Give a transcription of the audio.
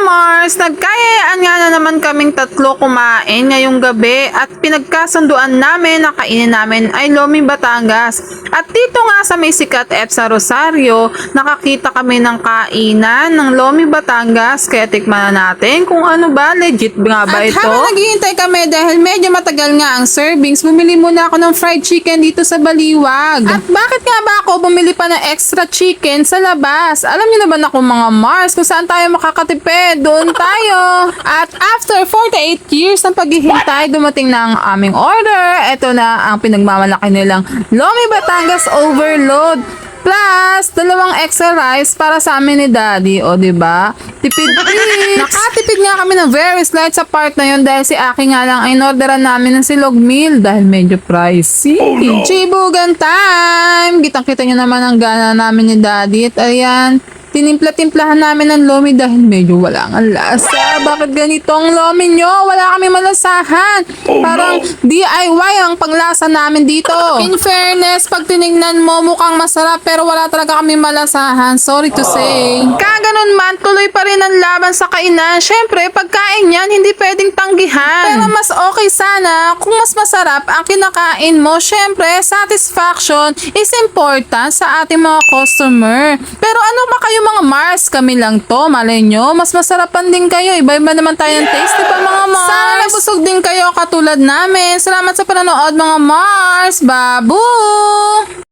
Mars, nagkayayaan nga na naman kaming tatlo kumain ngayong gabi at pinagkasunduan namin na kainin namin ay Lomi Batangas. At dito nga sa may sikat F sa Rosario, nakakita kami ng kainan ng Lomi Batangas kaya tikman na natin kung ano ba, legit nga ba ito? At habang naghihintay kami dahil medyo matagal nga ang servings, bumili muna ako ng fried chicken dito sa Baliwag. At bakit nga ba ako bumili pa ng extra chicken sa labas? Alam niyo na ba na kung mga Mars kung saan tayo makakatipid? Doon tayo. At after 48 years ng paghihintay, dumating na ang aming order. Ito na ang pinagmamalaki nilang Lomi Batangas Overload. Plus, 2 extra rice para sa amin ni Daddy. O, diba? Tipid tips. Nakatipid nga kami ng very slight sa part na yun dahil si Aki nga lang ay inorderan namin ng silog meal dahil medyo pricey. Oh, no. Chibugan time! Kitang-kita nyo naman ang gana namin ni Daddy. At ayan, tinimpla-timplahan namin ng Lomi dahil medyo wala ang lasa. Bakit ganito ang Lomi nyo? Wala kami malasahan. Parang DIY ang panglasa namin dito. In fairness, pag tinignan mo mukhang masarap pero wala talaga kami malasahan. Sorry to say. Kaganon man, tuloy pa rin ang laban sa kainan. Syempre, pagkain yan, hindi pwedeng tanggihan. Pero mas okay sana kung mas masarap ang kinakain mo. Syempre, satisfaction is important sa ating mga customer. Pero ano ba kayo mga Mars, kami lang to, malay nyo, mas masarapan din kayo, iba-iba naman tayo ng taste, diba mga Mars? Sana busog din kayo katulad namin. Salamat sa panonood mga Mars, babu!